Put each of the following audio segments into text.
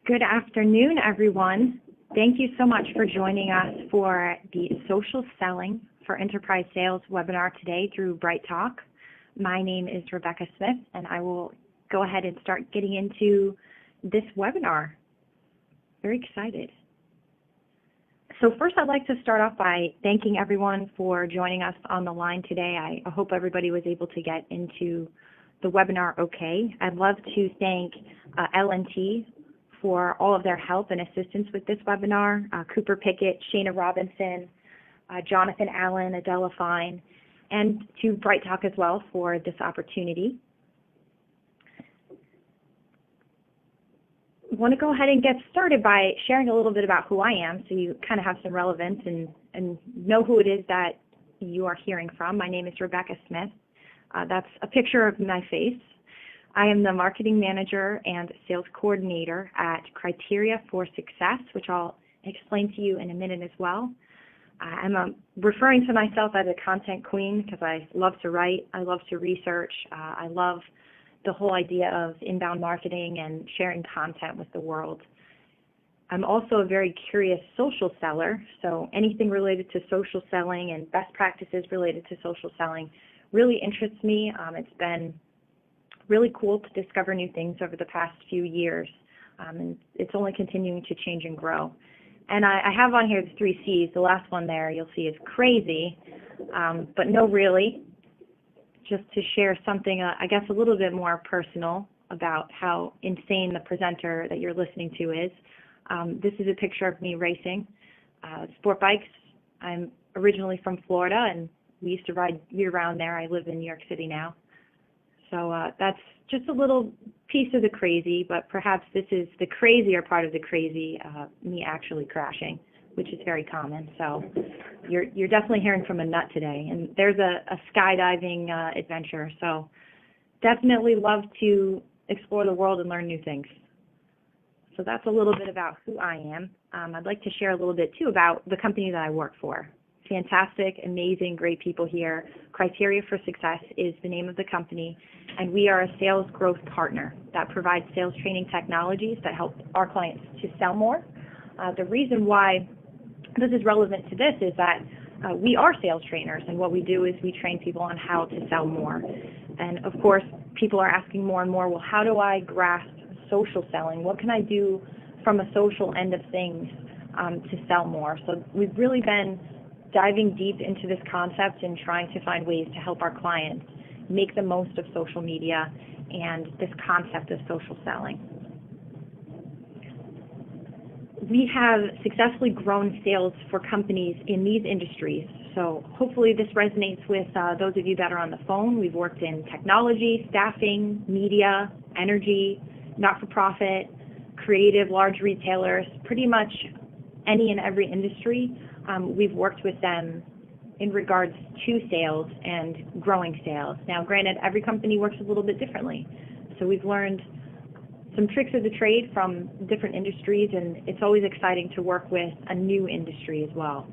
Good afternoon, everyone. Thank you so much for joining us for the Social Selling for Enterprise Sales webinar today through BrightTalk. My name is Rebecca Smith, and I will go ahead and start getting into this webinar. Very excited. So first, I'd like to start off by thanking everyone for joining us on the line today. I hope everybody was able to get into the webinar okay. I'd love to thank L&T for all of their help and assistance with this webinar, Cooper Pickett, Shana Robinson, Jonathan Allen, Adela Fine, and to BrightTalk as well for this opportunity. I want to go ahead and get started by sharing a little bit about who I am so you kind of have some relevance and know who it is that you are hearing from. My name is Rebecca Smith. That's a picture of my face. I am the marketing manager and sales coordinator at Criteria for Success, which I'll explain to you in a minute as well. I'm referring to myself as a content queen because I love to write, I love to research, I love the whole idea of inbound marketing and sharing content with the world. I'm also a very curious social seller, so anything related to social selling and best practices related to social selling really interests me. It's been really cool to discover new things over the past few years, and it's only continuing to change and grow. And I have on here the 3 C's. The last one there you'll see is crazy, but no really, just to share something, I guess, a little bit more personal about how insane the presenter that you're listening to is. This is a picture of me racing sport bikes. I'm originally from Florida, and we used to ride year-round there. I live in New York City now. So that's just a little piece of the crazy, but perhaps this is the crazier part of the crazy, me actually crashing, which is very common. So you're definitely hearing from a nut today. And there's a skydiving adventure. So definitely love to explore the world and learn new things. So that's a little bit about who I am. I'd like to share a little bit, too, about the company that I work for. Fantastic, amazing, great people here. Criteria for Success is the name of the company, and we are a sales growth partner that provides sales training technologies that help our clients to sell more. The reason why this is relevant to this is that we are sales trainers, and what we do is we train people on how to sell more. And of course, people are asking more and more, well, how do I grasp social selling? What can I do from a social end of things to sell more? So we've really been diving deep into this concept and trying to find ways to help our clients make the most of social media and this concept of social selling. We have successfully grown sales for companies in these industries. So hopefully this resonates with those of you that are on the phone. We've worked in technology, staffing, media, energy, not-for-profit, creative, large retailers, pretty much any and every industry. We've worked with them in regards to sales and growing sales. Now, granted, every company works a little bit differently. So we've learned some tricks of the trade from different industries, and it's always exciting to work with a new industry as well.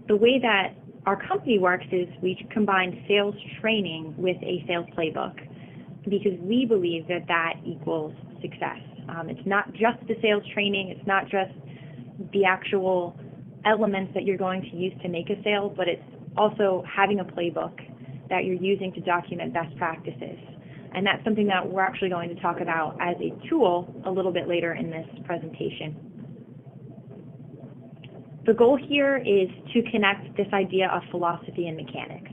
The way that our company works is we combine sales training with a sales playbook because we believe that that equals success. It's not just the sales training, it's not just the actual elements that you're going to use to make a sale, but it's also having a playbook that you're using to document best practices. And that's something that we're actually going to talk about as a tool a little bit later in this presentation. The goal here is to connect this idea of philosophy and mechanics.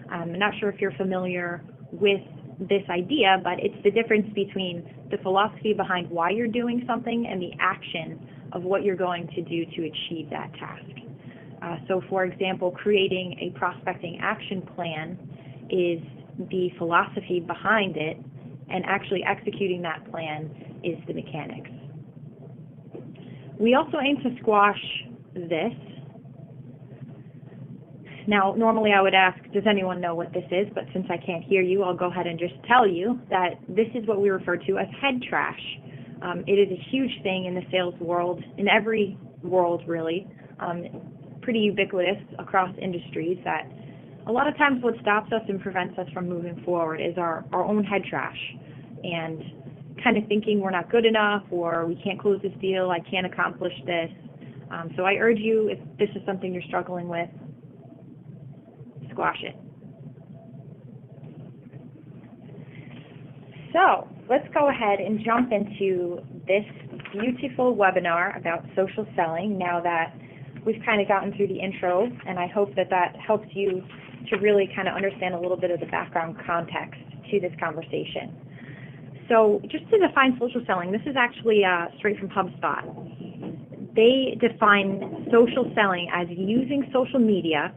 I'm not sure if you're familiar with this idea, but it's the difference between the philosophy behind why you're doing something and the action of what you're going to do to achieve that task. So for example, creating a prospecting action plan is the philosophy behind it, and actually executing that plan is the mechanics. We also aim to squash this. Now, normally I would ask, does anyone know what this is? But since I can't hear you, I'll go ahead and just tell you that this is what we refer to as head trash. It is a huge thing in the sales world, in every world really, pretty ubiquitous across industries, that a lot of times what stops us and prevents us from moving forward is our own head trash. And kind of thinking we're not good enough, or we can't close this deal, I can't accomplish this. So I urge you, if this is something you're struggling with, squash it. So let's go ahead and jump into this beautiful webinar about social selling now that we've kind of gotten through the intro, and I hope that that helps you to really kind of understand a little bit of the background context to this conversation. So just to define social selling, this is actually straight from HubSpot. They define social selling as using social media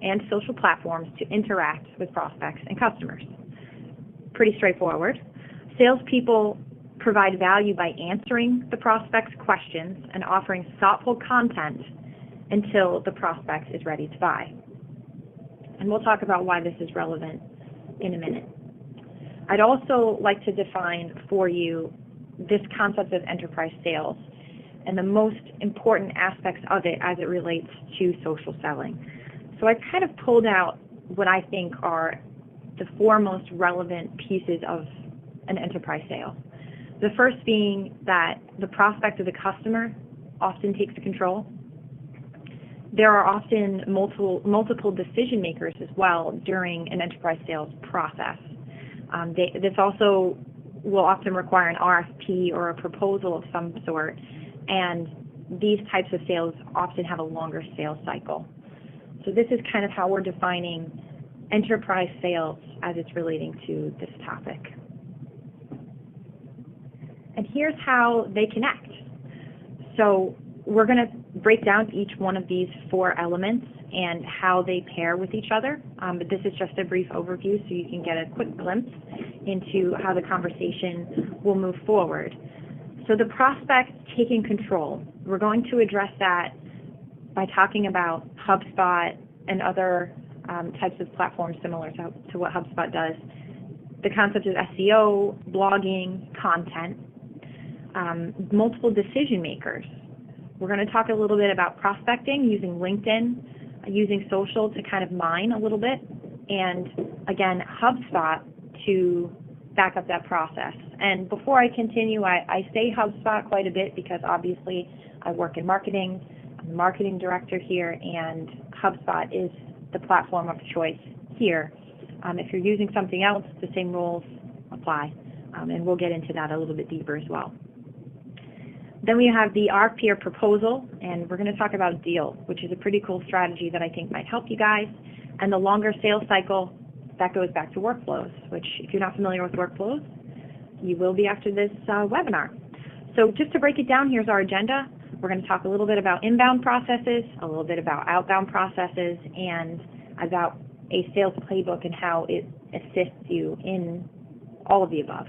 and social platforms to interact with prospects and customers. Pretty straightforward. Salespeople provide value by answering the prospect's questions and offering thoughtful content until the prospect is ready to buy. And we'll talk about why this is relevant in a minute. I'd also like to define for you this concept of enterprise sales and the most important aspects of it as it relates to social selling. So I've kind of pulled out what I think are the four most relevant pieces of an enterprise sale. The first being that the prospect or the customer often takes control. There are often multiple decision makers as well during an enterprise sales process. This also will often require an RFP or a proposal of some sort, and these types of sales often have a longer sales cycle. So this is kind of how we're defining enterprise sales as it's relating to this topic. And here's how they connect. So we're going to break down each one of these four elements and how they pair with each other. But this is just a brief overview so you can get a quick glimpse into how the conversation will move forward. So the prospect taking control, we're going to address that by talking about HubSpot and other types of platforms similar to what HubSpot does. The concept of SEO, blogging, content, multiple decision makers. We're going to talk a little bit about prospecting using LinkedIn, using social to kind of mine a little bit, and again, HubSpot to back up that process. And before I continue, I say HubSpot quite a bit because obviously I work in marketing. I'm the marketing director here, and HubSpot is the platform of choice here. If you're using something else, the same rules apply, and we'll get into that a little bit deeper as well. Then we have the RFP or proposal, and we're going to talk about deal, which is a pretty cool strategy that I think might help you guys. And the longer sales cycle, that goes back to workflows, which if you're not familiar with workflows, you will be after this webinar. So just to break it down, here's our agenda. We're going to talk a little bit about inbound processes, a little bit about outbound processes, and about a sales playbook and how it assists you in all of the above.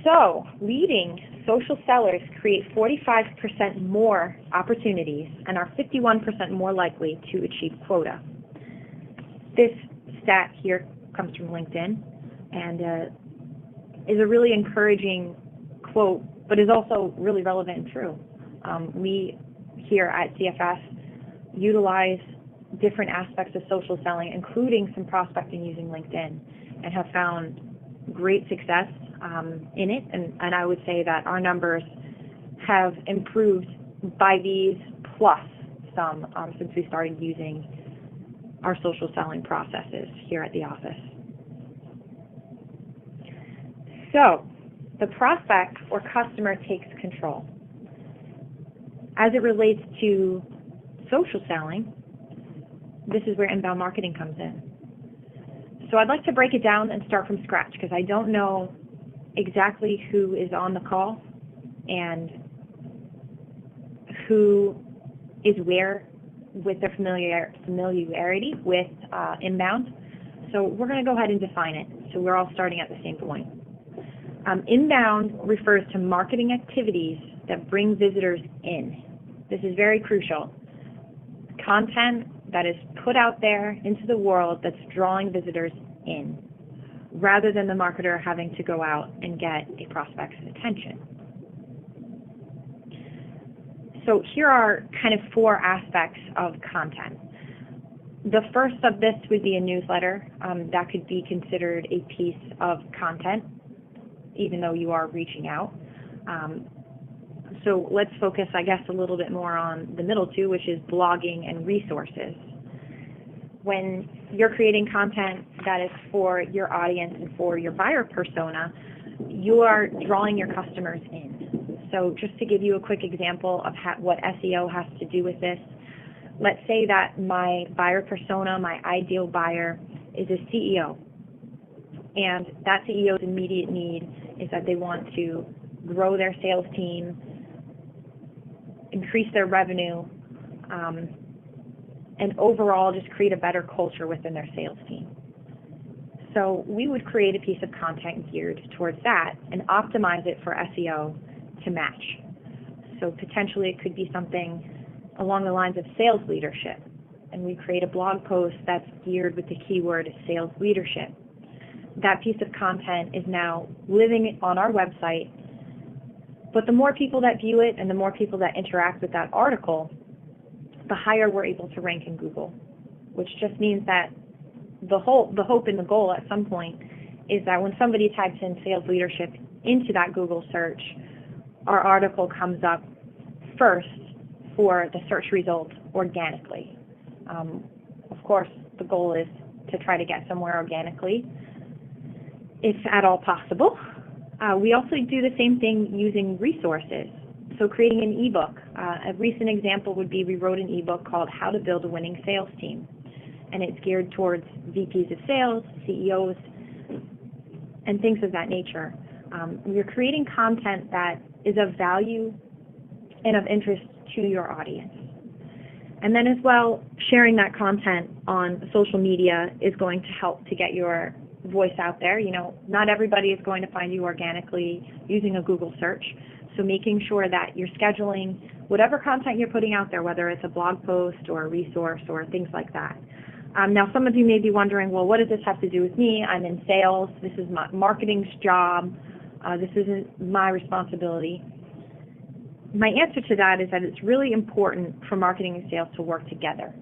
So, leading social sellers create 45% more opportunities and are 51% more likely to achieve quota. This stat here comes from LinkedIn and is a really encouraging quote, but is also really relevant and true. We here at CFS utilize different aspects of social selling, including some prospecting using LinkedIn, and have found great success in it, and I would say that our numbers have improved by these plus some since we started using our social selling processes here at the office. So the prospect or customer takes control. As it relates to social selling, this is where inbound marketing comes in. So I'd like to break it down and start from scratch because I don't know exactly who is on the call and who is where with their familiarity with inbound. So we're going to go ahead and define it so we're all starting at the same point. Inbound refers to marketing activities that bring visitors in. This is very crucial. Content that is put out there into the world that's drawing visitors in, rather than the marketer having to go out and get a prospect's attention. So here are kind of four aspects of content. The first of this would be a newsletter. That could be considered a piece of content, even though you are reaching out. So let's focus, I guess, a little bit more on the middle two, which is blogging and resources. When you're creating content that is for your audience and for your buyer persona, you are drawing your customers in. So just to give you a quick example of what SEO has to do with this, let's say that my buyer persona, my ideal buyer, is a CEO. And that CEO's immediate need is that they want to grow their sales team, increase their revenue, and overall just create a better culture within their sales team. So we would create a piece of content geared towards that and optimize it for SEO to match. So potentially it could be something along the lines of sales leadership, and we create a blog post that's geared with the keyword sales leadership. That piece of content is now living on our website, but the more people that view it and the more people that interact with that article, the higher we're able to rank in Google, which just means that the hope and the goal at some point is that when somebody types in sales leadership into that Google search, our article comes up first for the search result organically. Of course, the goal is to try to get somewhere organically, if at all possible. We also do the same thing using resources. So creating an ebook. A recent example would be we wrote an ebook called How to Build a Winning Sales Team. And it's geared towards VPs of sales, CEOs, and things of that nature. You're creating content that is of value and of interest to your audience. And then as well, sharing that content on social media is going to help to get your voice out there. You know, not everybody is going to find you organically using a Google search. So making sure that you're scheduling whatever content you're putting out there, whether it's a blog post or a resource or things like that. Now, some of you may be wondering, well, what does this have to do with me? I'm in sales. This is my marketing's job. This isn't my responsibility. My answer to that is that it's really important for marketing and sales to work together.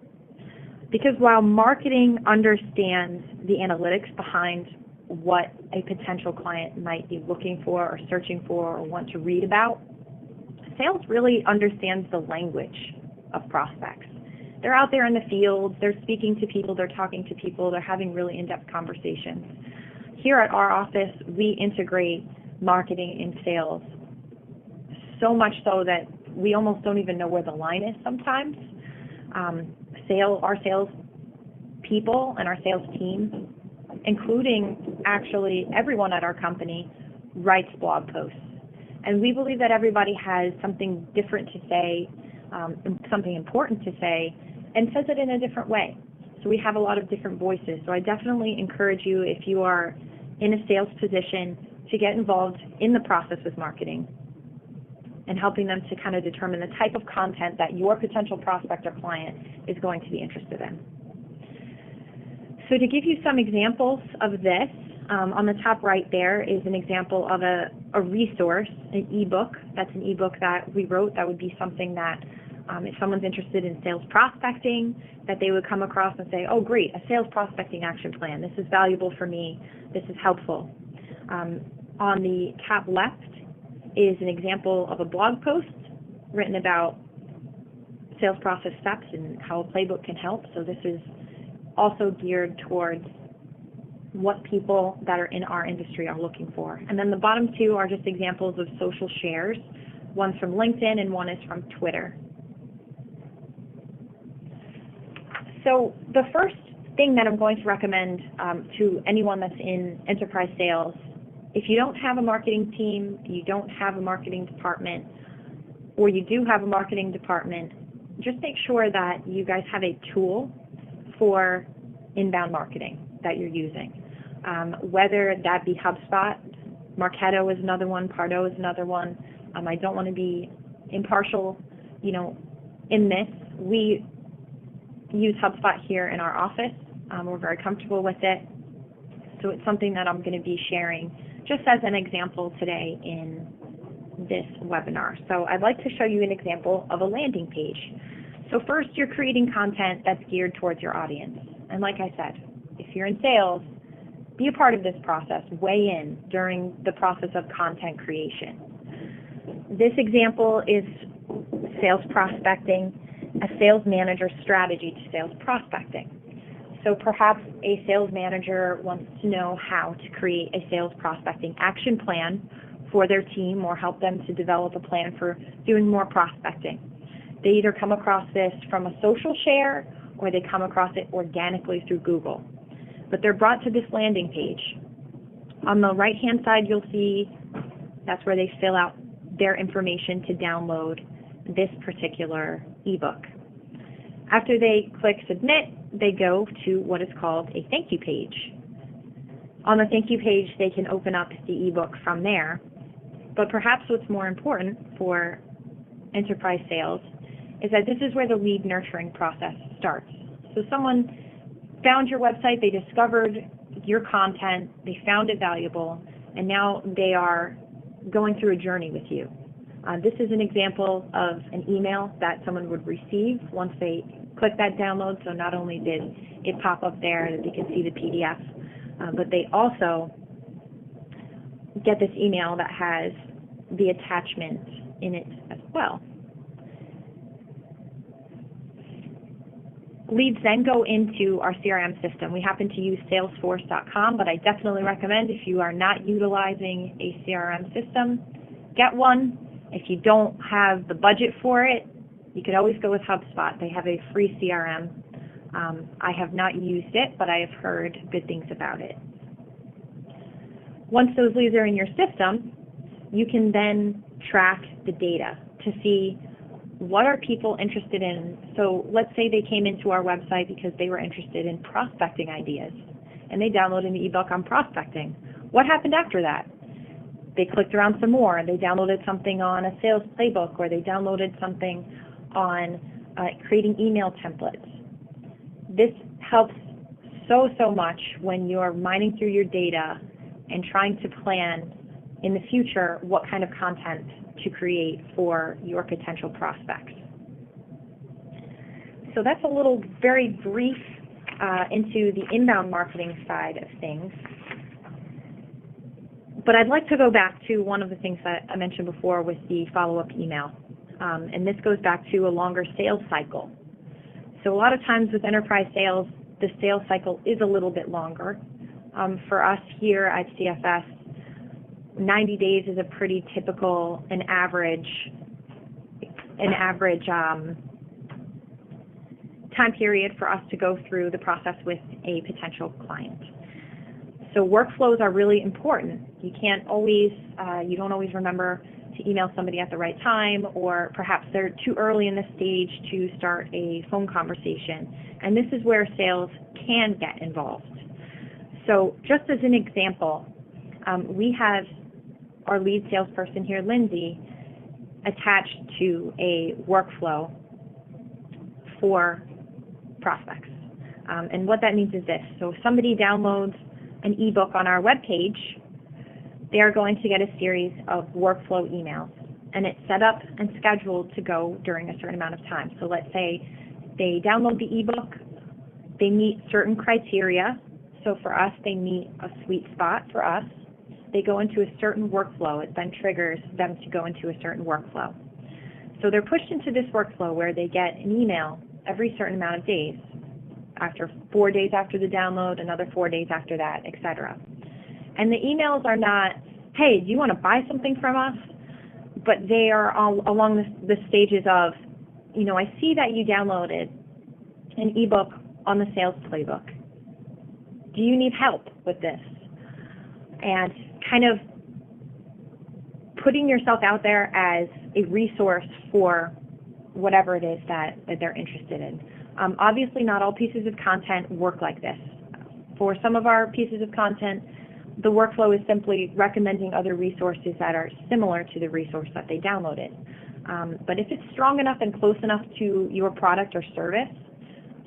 Because while marketing understands the analytics behind what a potential client might be looking for or searching for or want to read about, sales really understands the language of prospects. They're out there in the field, they're speaking to people, they're talking to people, they're having really in-depth conversations. Here at our office, we integrate marketing and sales so much so that we almost don't even know where the line is sometimes. Our sales people and our sales team, including actually everyone at our company, writes blog posts. And we believe that everybody has something different to say, something important to say, and says it in a different way. So we have a lot of different voices. So I definitely encourage you, if you are in a sales position, to get involved in the process with marketing and helping them to kind of determine the type of content that your potential prospect or client is going to be interested in. So to give you some examples of this, on the top right there is an example of a resource, an ebook. That's an ebook that we wrote. That would be something that if someone's interested in sales prospecting, that they would come across and say, oh great, a sales prospecting action plan. This is valuable for me. This is helpful. On the top left is an example of a blog post written about sales process steps and how a playbook can help. So this is also geared towards what people that are in our industry are looking for. And then the bottom two are just examples of social shares. One's from LinkedIn and one is from Twitter. So the first thing that I'm going to recommend to anyone that's in enterprise sales, if you don't have a marketing team, you don't have a marketing department, or you do have a marketing department, just make sure that you guys have a tool for inbound marketing that you're using. Whether that be HubSpot, Marketo is another one, Pardot is another one. I don't want to be impartial, in this. We use HubSpot here in our office. We're very comfortable with it. So it's something that I'm going to be sharing just as an example today in this webinar. So I'd like to show you an example of a landing page. So first, you're creating content that's geared towards your audience. And like I said, if you're in sales, be a part of this process, weigh in during the process of content creation. This example is sales prospecting, a sales manager's strategy to sales prospecting. So perhaps a sales manager wants to know how to create a sales prospecting action plan for their team or help them to develop a plan for doing more prospecting. They either come across this from a social share or they come across it organically through Google. But they're brought to this landing page. On the right-hand side, you'll see that's where they fill out their information to download this particular ebook. After they click submit, they go to what is called a thank you page. On the thank you page, they can open up the ebook from there. But perhaps what's more important for enterprise sales is that this is where the lead nurturing process starts. So someone found your website, they discovered your content, they found it valuable, and now they are going through a journey with you. This is an example of an email that someone would receive once they click that download. So not only did it pop up there that they can see the PDF, but they also get this email that has the attachment in it as well. Leads then go into our CRM system. We happen to use Salesforce.com, but I definitely recommend if you are not utilizing a CRM system, get one. If you don't have the budget for it, you could always go with HubSpot. They have a free CRM. I have not used it, but I have heard good things about it. Once those leads are in your system, you can then track the data to see what are people interested in. So let's say they came into our website because they were interested in prospecting ideas, and they downloaded an ebook on prospecting. What happened after that? They clicked around some more, and they downloaded something on a sales playbook, or they downloaded something on creating email templates. This helps so much when you're mining through your data and trying to plan in the future what kind of content to create for your potential prospects. So that's a little very brief into the inbound marketing side of things. But I'd like to go back to one of the things that I mentioned before with the follow-up email. And this goes back to a longer sales cycle. So a lot of times with enterprise sales, the sales cycle is a little bit longer. For us here at CFS, 90 days is a pretty typical, an average time period for us to go through the process with a potential client. So workflows are really important. You can't always, you don't always remember to email somebody at the right time, or perhaps they're too early in the stage to start a phone conversation. And this is where sales can get involved. So just as an example, we have our lead salesperson here, Lindsay, attached to a workflow for prospects. And what that means is this. So if somebody downloads an ebook on our webpage, they are going to get a series of workflow emails, and it's set up and scheduled to go during a certain amount of time. So let's say they download the ebook, they meet certain criteria. So for us, they meet a sweet spot for us. They go into a certain workflow. It then triggers them to go into a certain workflow. So they're pushed into this workflow where they get an email every certain amount of days, after 4 days after the download, another 4 days after that, etc. And the emails are not, hey, do you want to buy something from us? But they are all along the stages of, you know, I see that you downloaded an ebook on the sales playbook. Do you need help with this? And kind of putting yourself out there as a resource for whatever it is that they're interested in. Obviously, not all pieces of content work like this. For some of our pieces of content, the workflow is simply recommending other resources that are similar to the resource that they downloaded. But if it's strong enough and close enough to your product or service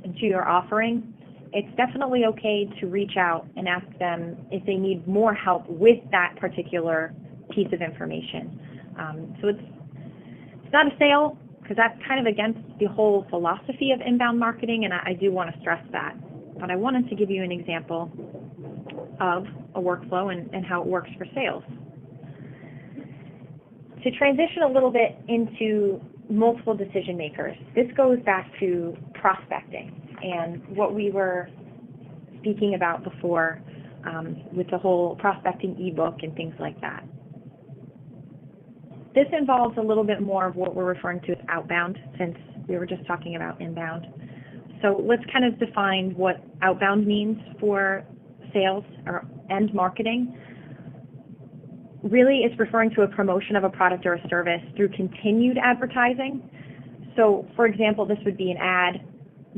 and to your offering, it's definitely okay to reach out and ask them if they need more help with that particular piece of information. So it's not a sale. because that's kind of against the whole philosophy of inbound marketing, and I do want to stress that. But I wanted to give you an example of a workflow and how it works for sales. To transition a little bit into multiple decision makers, this goes back to prospecting and what we were speaking about before with the whole prospecting ebook and things like that. This involves a little bit more of what we're referring to as outbound, since we were just talking about inbound. So let's kind of define what outbound means for sales and marketing. Really, it's referring to a promotion of a product or a service through continued advertising. So, for example, this would be an ad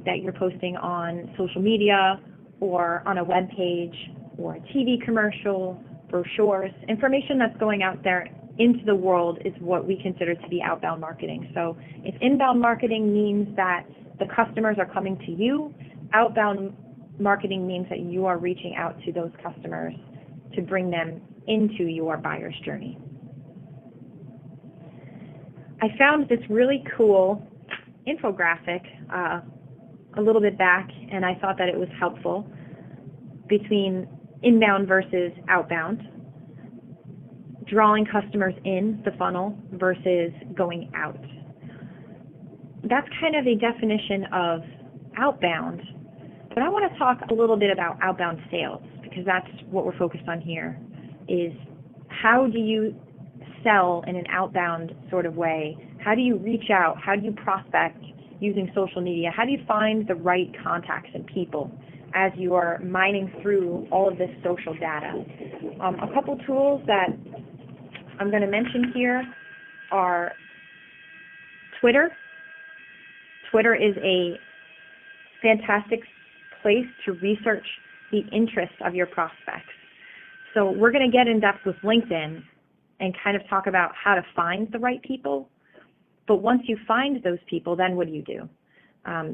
that you're posting on social media or on a web page or a TV commercial, brochures. Information that's going out there into the world is what we consider to be outbound marketing. So if inbound marketing means that the customers are coming to you, outbound marketing means that you are reaching out to those customers to bring them into your buyer's journey. I found this really cool infographic a little bit back, and I thought that it was helpful between inbound versus outbound, drawing customers in the funnel versus going out. That's kind of a definition of outbound, but I want to talk a little bit about outbound sales, because that's what we're focused on here, is how do you sell in an outbound sort of way? How do you reach out? How do you prospect using social media? How do you find the right contacts and people as you are mining through all of this social data? A couple tools that I'm going to mention here are Twitter. Twitter is a fantastic place to research the interests of your prospects. So we're going to get in depth with LinkedIn and kind of talk about how to find the right people. But once you find those people, then what do?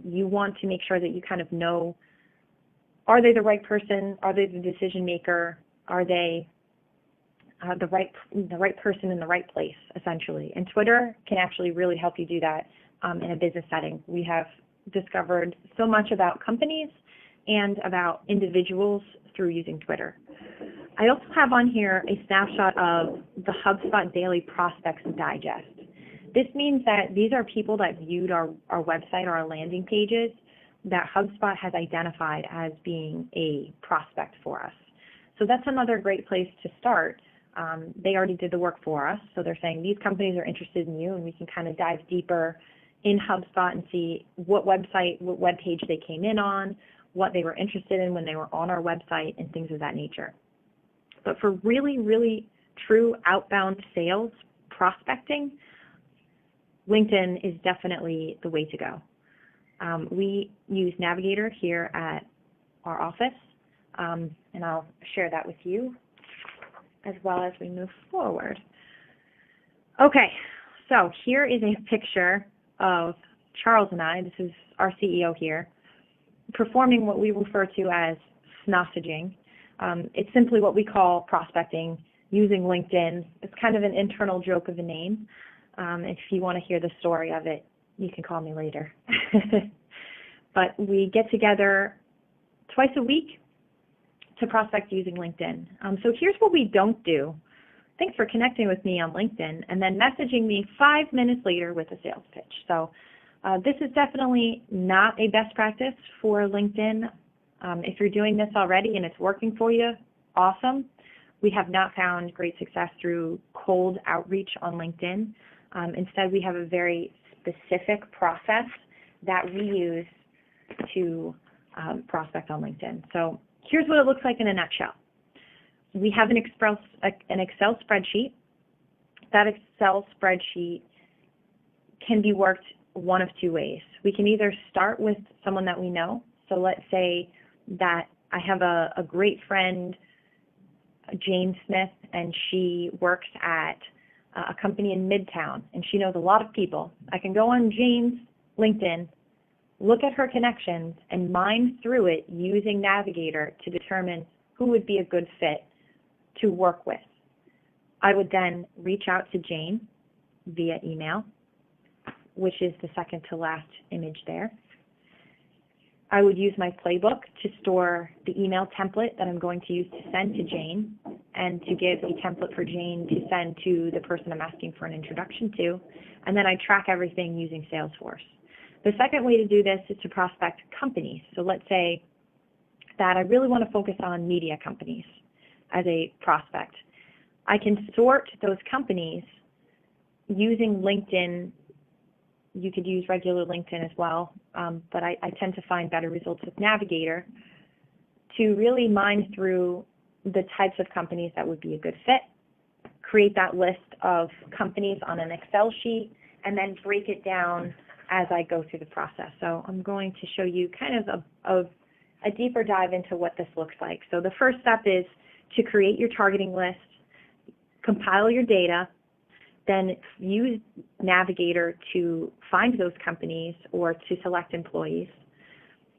You want to make sure that you kind of know, are they the right person? Are they the decision maker? Are they the right person in the right place, essentially? And Twitter can actually really help you do that in a business setting. We have discovered so much about companies and about individuals through using Twitter. I also have on here a snapshot of the HubSpot Daily Prospects Digest. This means that these are people that viewed our website or our landing pages that HubSpot has identified as being a prospect for us. So that's another great place to start. They already did the work for us, so they're saying these companies are interested in you, and we can kind of dive deeper in HubSpot and see what website, what web page they came in on, what they were interested in when they were on our website, and things of that nature. But for really, really true outbound sales prospecting, LinkedIn is definitely the way to go. We use Navigator here at our office, and I'll share that with you as well as we move forward. Okay, so here is a picture of Charles and I, this is our CEO here, performing what we refer to as snossaging. It's simply what we call prospecting using LinkedIn. It's kind of an internal joke of a name. If you want to hear the story of it, you can call me later. But we get together twice a week to prospect using LinkedIn. So here's what we don't do. Thanks for connecting with me on LinkedIn and then messaging me 5 minutes later with a sales pitch. So this is definitely not a best practice for LinkedIn. If you're doing this already and it's working for you, awesome. We have not found great success through cold outreach on LinkedIn. Instead, we have a very specific process that we use to prospect on LinkedIn. So here's what it looks like in a nutshell. We have an Excel spreadsheet. That Excel spreadsheet can be worked one of two ways. We can either start with someone that we know. So let's say that I have a great friend, Jane Smith, and she works at a company in Midtown, and she knows a lot of people. I can go on Jane's LinkedIn, look at her connections, and mine through it using Navigator to determine who would be a good fit to work with. I would then reach out to Jane via email, which is the second to last image there. I would use my playbook to store the email template that I'm going to use to send to Jane, and to give a template for Jane to send to the person I'm asking for an introduction to, and then I track everything using Salesforce. The second way to do this is to prospect companies. So let's say that I really want to focus on media companies as a prospect. I can sort those companies using LinkedIn. You could use regular LinkedIn as well, but I tend to find better results with Navigator to really mine through the types of companies that would be a good fit, create that list of companies on an Excel sheet, and then break it down as I go through the process. So I'm going to show you kind of a deeper dive into what this looks like. So the first step is to create your targeting list, compile your data, then use Navigator to find those companies or to select employees.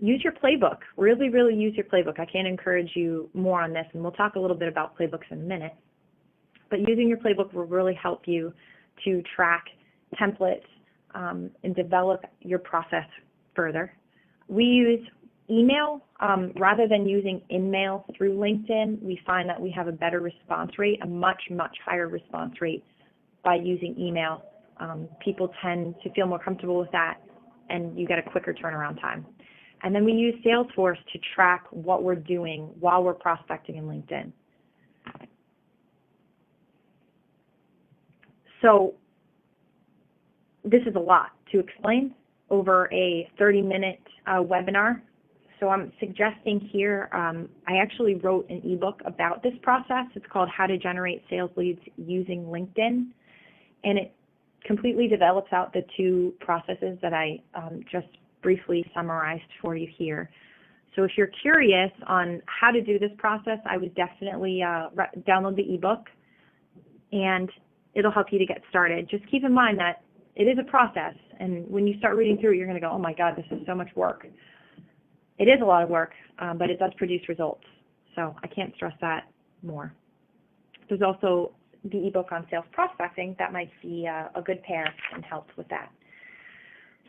Use your playbook. Really, really use your playbook. I can't encourage you more on this, and we'll talk a little bit about playbooks in a minute. But using your playbook will really help you to track templates and develop your process further. We use email rather than using InMail through LinkedIn. We find that we have a better response rate, a much, much higher response rate by using email. People tend to feel more comfortable with that, and you get a quicker turnaround time. And then we use Salesforce to track what we're doing while we're prospecting in LinkedIn. So this is a lot to explain over a 30-minute webinar. So I'm suggesting here, I actually wrote an ebook about this process. It's called How to Generate Sales Leads Using LinkedIn. And it completely develops out the two processes that I just briefly summarized for you here. So if you're curious on how to do this process, I would definitely download the ebook, and it'll help you to get started. Just keep in mind that it is a process, and when you start reading through it, you're going to go, oh my God, this is so much work. It is a lot of work, but it does produce results. So I can't stress that more. There's also the ebook on sales prospecting that might be a good pair and help with that.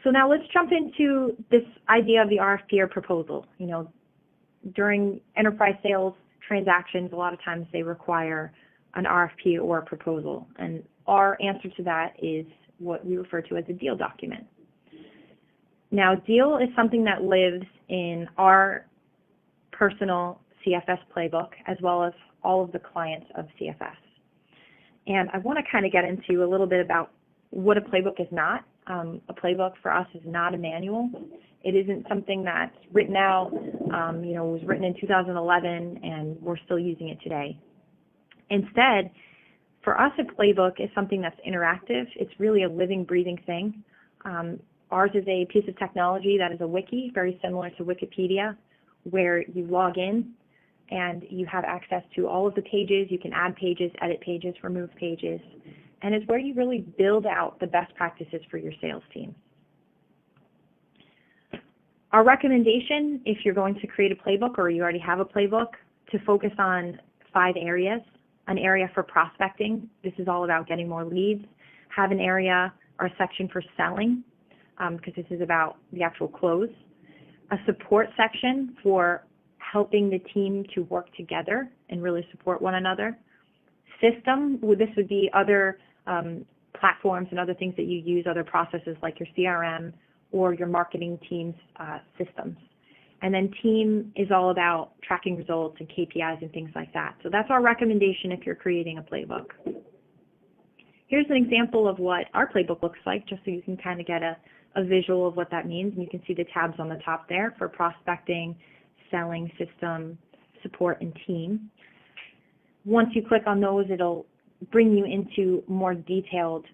So now let's jump into this idea of the RFP or proposal. You know, during enterprise sales transactions, a lot of times they require an RFP or a proposal, and our answer to that is what we refer to as a deal document. Now, deal is something that lives in our personal CFS playbook as well as all of the clients of CFS. And I want to kind of get into a little bit about what a playbook is not. A playbook for us is not a manual. It isn't something that's written out, you know, it was written in 2011 and we're still using it today. Instead, for us, a playbook is something that's interactive. It's really a living, breathing thing. Ours is a piece of technology that is a wiki, very similar to Wikipedia, where you log in and you have access to all of the pages. You can add pages, edit pages, remove pages, and it's where you really build out the best practices for your sales team. Our recommendation, if you're going to create a playbook or you already have a playbook, to focus on 5 areas. An area for prospecting. This is all about getting more leads. Have an area or a section for selling, because this is about the actual close. A support section for helping the team to work together and really support one another. System, this would be other platforms and other things that you use, other processes like your CRM or your marketing team's systems. And then team is all about tracking results and KPIs and things like that. So that's our recommendation if you're creating a playbook. Here's an example of what our playbook looks like, just so you can kind of get a visual of what that means. And you can see the tabs on the top there for prospecting, selling, system, support, and team. Once you click on those, it'll bring you into more detailed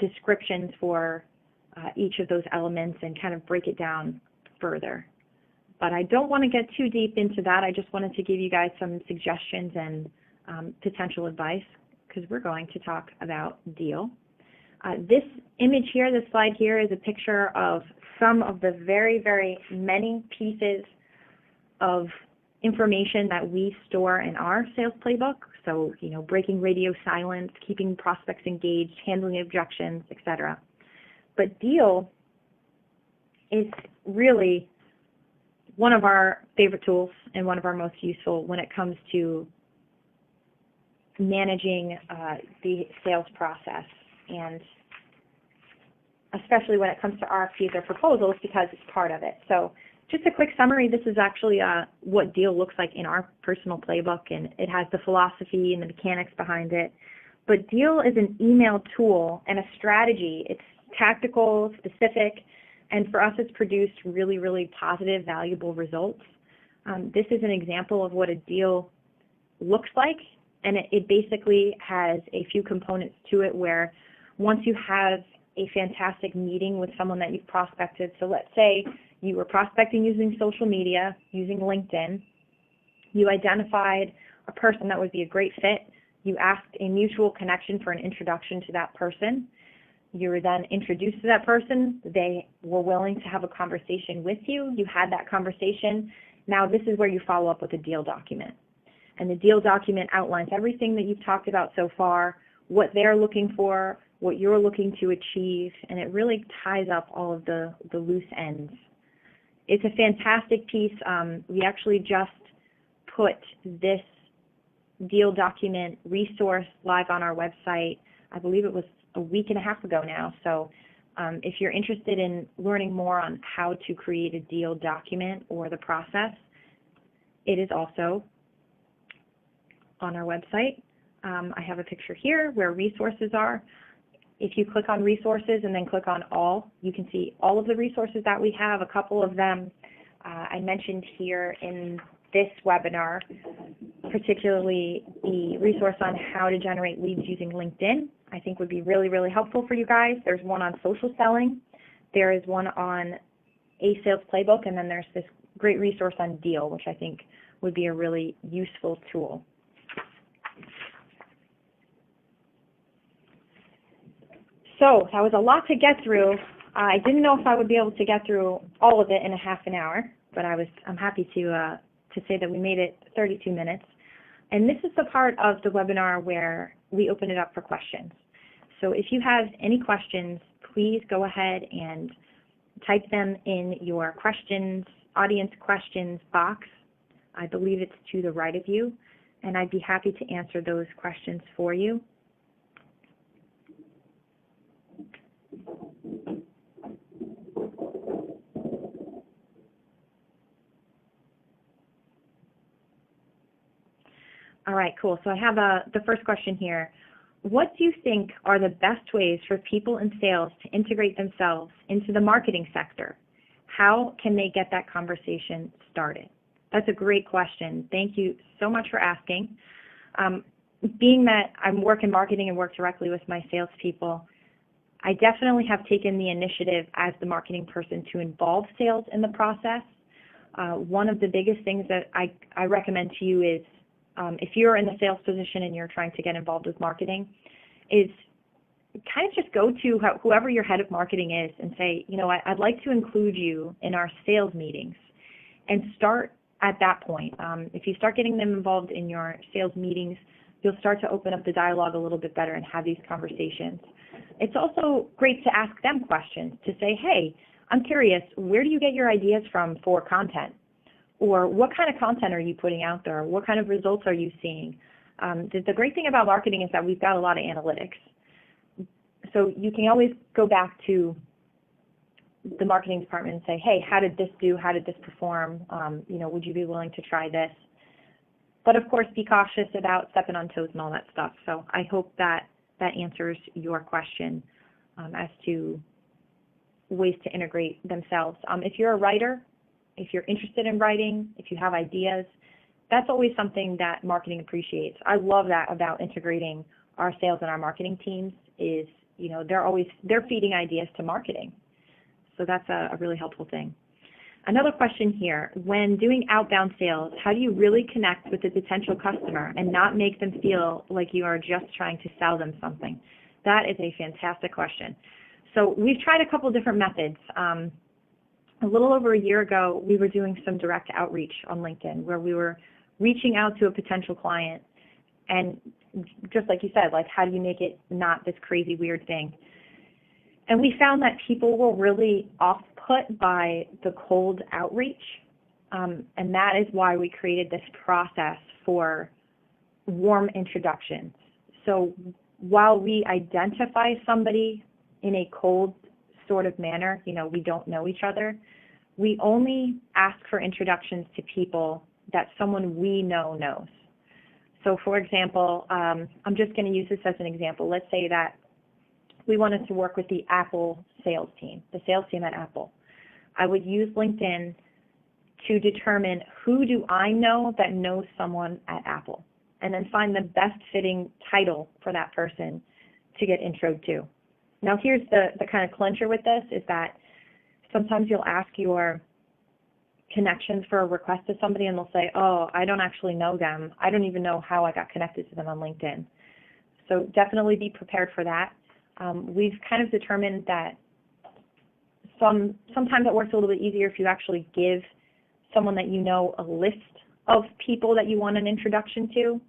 descriptions for each of those elements and kind of break it down further. But I don't want to get too deep into that. I just wanted to give you guys some suggestions and potential advice, because we're going to talk about deal. This image here, this slide here, is a picture of some of the very, very many pieces of information that we store in our sales playbook. So, you know, breaking radio silence, keeping prospects engaged, handling objections, etc. But Deal is really one of our favorite tools and one of our most useful when it comes to managing the sales process, and especially when it comes to RFPs or proposals, because it's part of it. So just a quick summary, this is actually what Deal looks like in our personal playbook, and it has the philosophy and the mechanics behind it. But Deal is an email tool and a strategy. It's tactical, specific, and for us it's produced really, really positive, valuable results. This is an example of what a deal looks like, and it basically has a few components to it where once you have a fantastic meeting with someone that you've prospected, so let's say you were prospecting using social media, using LinkedIn, you identified a person that would be a great fit, you asked a mutual connection for an introduction to that person, you were then introduced to that person, they were willing to have a conversation with you, you had that conversation, now this is where you follow up with a deal document. And the deal document outlines everything that you've talked about so far, what they're looking for, what you're looking to achieve, and it really ties up all of the loose ends. It's a fantastic piece. We actually just put this deal document resource live on our website. I believe it was a week and a half ago now. So if you're interested in learning more on how to create a deal document or the process, it is also on our website. I have a picture here where resources are. If you click on resources and then click on all, you can see all of the resources that we have. A couple of them I mentioned here in this webinar, particularly the resource on how to generate leads using LinkedIn, I think would be really, really helpful for you guys. There's one on social selling. There is one on a sales playbook, and then there's this great resource on Deal, which I think would be a really useful tool. So that was a lot to get through. I didn't know if I would be able to get through all of it in a half an hour, but I'm happy to say that we made it 32 minutes. And this is the part of the webinar where we open it up for questions. So if you have any questions, please go ahead and type them in your questions, audience questions box. I believe it's to the right of you, and I'd be happy to answer those questions for you. All right, cool. So I have the first question here. What do you think are the best ways for people in sales to integrate themselves into the marketing sector? How can they get that conversation started? That's a great question. Thank you so much for asking. Being that I work in marketing and work directly with my salespeople, I definitely have taken the initiative as the marketing person to involve sales in the process. One of the biggest things that I recommend to you is if you're in the sales position and you're trying to get involved with marketing, is kind of just go to whoever your head of marketing is and say, you know, I'd like to include you in our sales meetings, and start at that point. If you start getting them involved in your sales meetings, you'll start to open up the dialogue a little bit better and have these conversations. It's also great to ask them questions, to say, hey, I'm curious, where do you get your ideas from for content? Or what kind of content are you putting out there? What kind of results are you seeing? The great thing about marketing is that we've got a lot of analytics. So you can always go back to the marketing department and say, hey, how did this do? How did this perform? You know, would you be willing to try this? But of course, be cautious about stepping on toes and all that stuff. So I hope that answers your question as to ways to integrate themselves. If you're a writer, if you're interested in writing, if you have ideas, that's always something that marketing appreciates. I love that about integrating our sales and our marketing teams is, you know, they're feeding ideas to marketing. So that's a really helpful thing. Another question here, when doing outbound sales, how do you really connect with the potential customer and not make them feel like you are just trying to sell them something? That is a fantastic question. So we've tried a couple different methods. A little over a year ago, we were doing some direct outreach on LinkedIn where we were reaching out to a potential client, and just like you said, like, how do you make it not this crazy weird thing? And we found that people were really off-put by the cold outreach, and that is why we created this process for warm introductions. So while we identify somebody in a cold sort of manner, we don't know each other, we only ask for introductions to people that someone we know knows. So for example, I'm just going to use this as an example. Let's say that we wanted to work with the Apple sales team, the sales team at Apple. I would use LinkedIn to determine who do I know that knows someone at Apple, and then find the best fitting title for that person to get introed to. Now here's the kind of clincher with this is that sometimes you'll ask your connections for a request to somebody and they'll say, oh, I don't actually know them. I don't even know how I got connected to them on LinkedIn. So definitely be prepared for that. We've kind of determined that sometimes it works a little bit easier if you actually give someone that you know a list of people that you want an introduction to.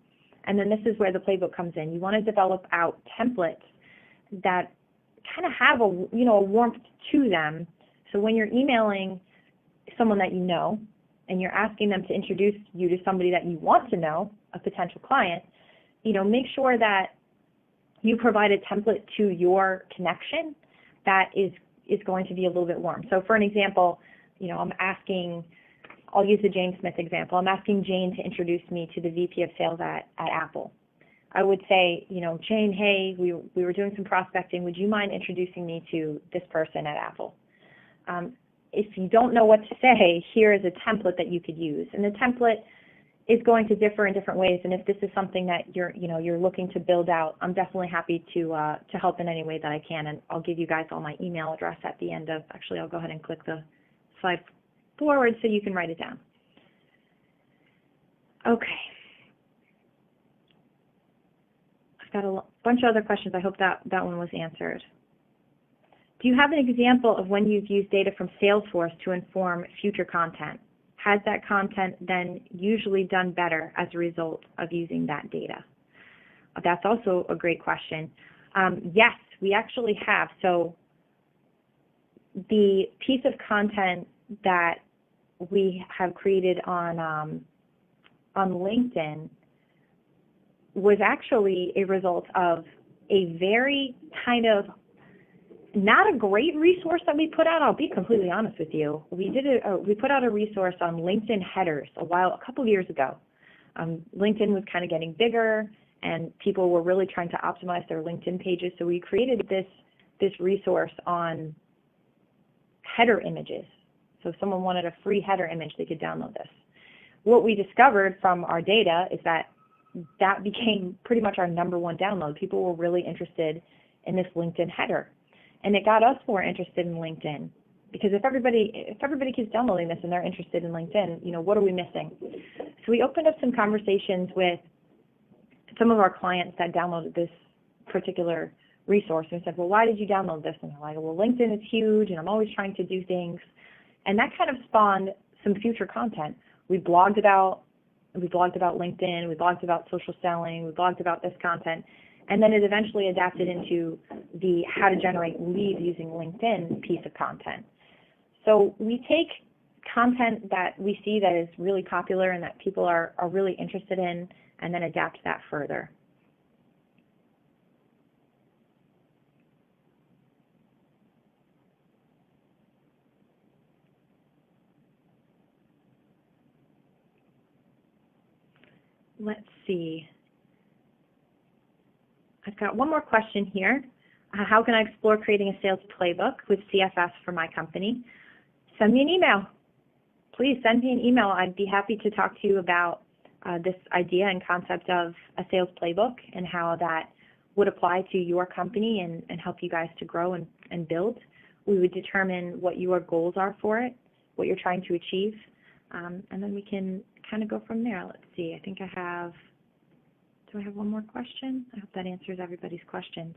And then this is where the playbook comes in. You want to develop out templates that kind of have a warmth to them. So when you're emailing someone that you know and you're asking them to introduce you to somebody that you want to know, a potential client, make sure that you provide a template to your connection that is going to be a little bit warm. So for an example, I'll use the Jane Smith example. I'm asking Jane to introduce me to the VP of sales at Apple. I would say, Jane, hey, we were doing some prospecting. Would you mind introducing me to this person at Apple? If you don't know what to say, here is a template that you could use. And the template is going to differ in different ways. And if this is something that you're looking to build out, I'm definitely happy to help in any way that I can. And I'll give you guys all my email address at the end of, actually, I'll go ahead and click the slide forward so you can write it down. Okay. I've got a bunch of other questions. I hope that one was answered. Do you have an example of when you've used data from Salesforce to inform future content? Has that content then usually done better as a result of using that data? That's also a great question. Yes, we actually have. So the piece of content that we have created on LinkedIn was actually a result of a very kind of not a great resource that we put out. I'll be completely honest with you. We put out a resource on LinkedIn headers a couple of years ago. LinkedIn was kind of getting bigger, and people were really trying to optimize their LinkedIn pages. So we created this resource on header images. So if someone wanted a free header image, they could download this. What we discovered from our data is that became pretty much our #1 download. People were really interested in this LinkedIn header. And it got us more interested in LinkedIn, because if everybody keeps downloading this and they're interested in LinkedIn, what are we missing? So we opened up some conversations with some of our clients that downloaded this particular resource and said, well, why did you download this? And they're like, well, LinkedIn is huge and I'm always trying to do things. And that kind of spawned some future content. We blogged about LinkedIn, we blogged about social selling, we blogged about this content. And then it eventually adapted into the how to generate leads using LinkedIn piece of content. So we take content that we see that is really popular and that people are really interested in, and then adapt that further. Let's see. I've got one more question here. How can I explore creating a sales playbook with CFS for my company? Send me an email. Please send me an email. I'd be happy to talk to you about this idea and concept of a sales playbook and how that would apply to your company and help you guys to grow and build. We would determine what your goals are for it, what you're trying to achieve, and then we can kind of go from there. Let's see. I think do I have one more question? I hope that answers everybody's questions.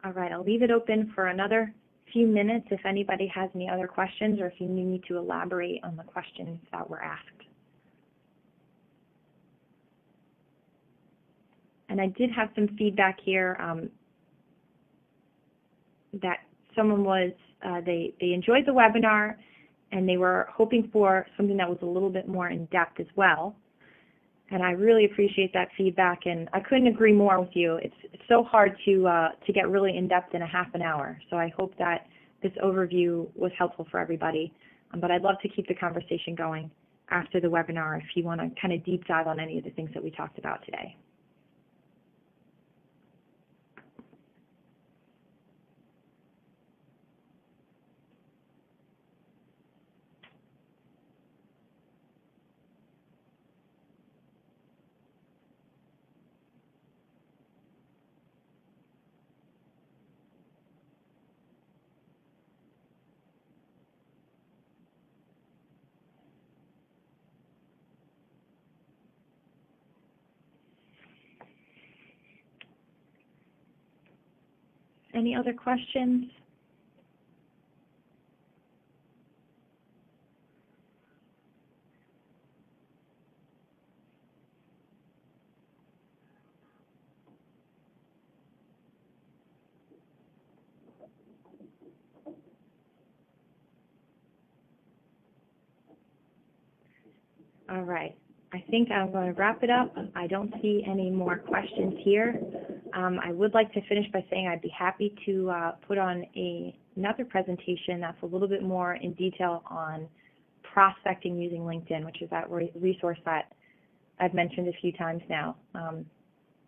All right, I'll leave it open for another few minutes if anybody has any other questions or if you need me to elaborate on the questions that were asked. And I did have some feedback here that someone was, they enjoyed the webinar and they were hoping for something that was a little bit more in depth as well. And I really appreciate that feedback, and I couldn't agree more with you. It's so hard to get really in depth in a half an hour. So I hope that this overview was helpful for everybody. But I'd love to keep the conversation going after the webinar if you want to kind of deep dive on any of the things that we talked about today. Any other questions? All right. I think I'm going to wrap it up. I don't see any more questions here. I would like to finish by saying I'd be happy to put on another presentation that's a little bit more in detail on prospecting using LinkedIn, which is that resource that I've mentioned a few times now.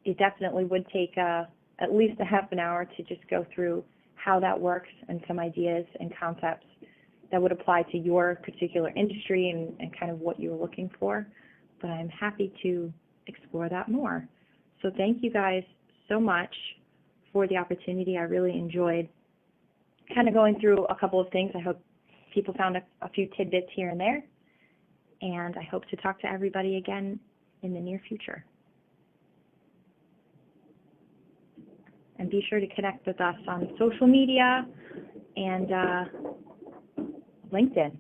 It definitely would take at least a half an hour to just go through how that works and some ideas and concepts that would apply to your particular industry and kind of what you're looking for. But I'm happy to explore that more. So thank you guys so much for the opportunity. I really enjoyed kind of going through a couple of things. I hope people found a few tidbits here and there. And I hope to talk to everybody again in the near future. And be sure to connect with us on social media and LinkedIn.